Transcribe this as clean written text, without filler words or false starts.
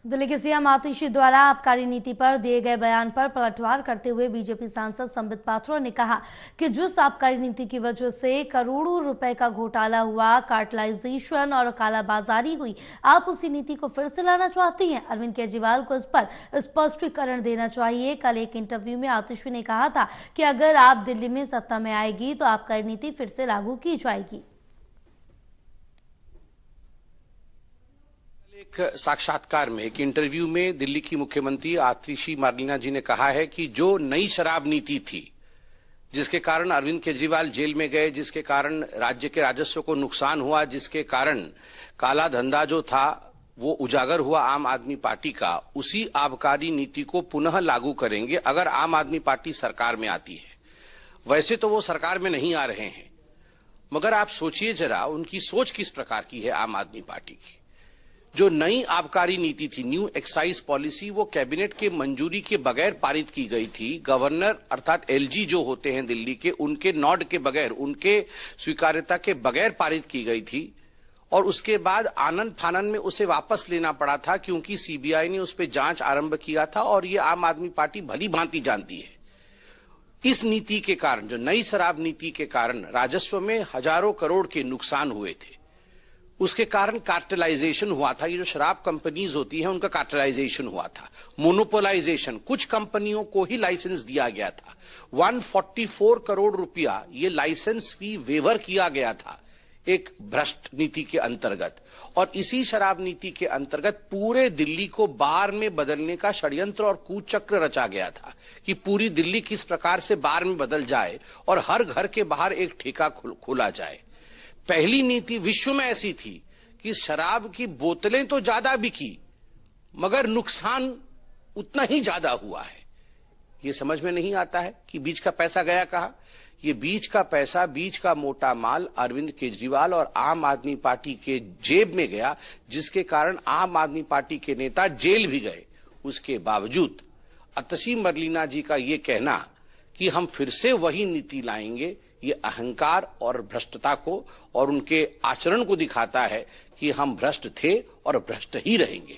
दिल्ली के सीएम आतिशी द्वारा आबकारी नीति पर दिए गए बयान पर पलटवार करते हुए बीजेपी सांसद संबित पात्रा ने कहा कि जिस आबकारी नीति की वजह से करोड़ों रुपए का घोटाला हुआ, कार्टलाइजेशन और कालाबाजारी हुई, आप उसी नीति को फिर से लाना चाहती हैं। अरविंद केजरीवाल को इस पर स्पष्टीकरण देना चाहिए। कल एक इंटरव्यू में आतिशी ने कहा था कि अगर आप दिल्ली में सत्ता में आएगी तो आबकारी नीति फिर से लागू की जाएगी। एक साक्षात्कार में, एक इंटरव्यू में दिल्ली की मुख्यमंत्री आतिशी मार्लेना जी ने कहा है कि जो नई शराब नीति थी, जिसके कारण अरविंद केजरीवाल जेल में गए, जिसके कारण राज्य के राजस्व को नुकसान हुआ, जिसके कारण काला धंधा जो था वो उजागर हुआ आम आदमी पार्टी का, उसी आबकारी नीति को पुनः लागू करेंगे अगर आम आदमी पार्टी सरकार में आती है। वैसे तो वो सरकार में नहीं आ रहे हैं, मगर आप सोचिए जरा उनकी सोच किस प्रकार की है आम आदमी पार्टी की। जो नई आबकारी नीति थी, न्यू एक्साइज पॉलिसी, वो कैबिनेट के मंजूरी के बगैर पारित की गई थी। गवर्नर अर्थात एलजी जो होते हैं दिल्ली के, उनके नॉड के बगैर, उनके स्वीकार्यता के बगैर पारित की गई थी और उसके बाद आनन फानन में उसे वापस लेना पड़ा था क्योंकि सीबीआई ने उस पर जांच आरंभ किया था और ये आम आदमी पार्टी भली भांति जानती है। इस नीति के कारण, जो नई शराब नीति के कारण राजस्व में हजारों करोड़ के नुकसान हुए थे, उसके कारण कार्टेलाइजेशन हुआ था। ये जो शराब कंपनीज होती हैं उनका कार्टेलाइजेशन हुआ था, मोनोपोलाइजेशन, कुछ कंपनियों को ही लाइसेंस दिया गया था। 144 करोड़ रुपया ये लाइसेंस फी वेवर किया गया था एक भ्रष्ट नीति के अंतर्गत। और इसी शराब नीति के अंतर्गत पूरे दिल्ली को बार में बदलने का षड्यंत्र और कूचक्र रचा गया था कि पूरी दिल्ली किस प्रकार से बार में बदल जाए और हर घर के बाहर एक ठेका खोला जाए। पहली नीति विश्व में ऐसी थी कि शराब की बोतलें तो ज्यादा बिकी मगर नुकसान उतना ही ज्यादा हुआ है। ये समझ में नहीं आता है कि बीच का पैसा गया कहाँ। ये बीच का पैसा, बीच का मोटा माल अरविंद केजरीवाल और आम आदमी पार्टी के जेब में गया, जिसके कारण आम आदमी पार्टी के नेता जेल भी गए। उसके बावजूद आतिशी मार्लेना जी का ये कहना कि हम फिर से वही नीति लाएंगे, ये अहंकार और भ्रष्टता को और उनके आचरण को दिखाता है कि हम भ्रष्ट थे और भ्रष्ट ही रहेंगे।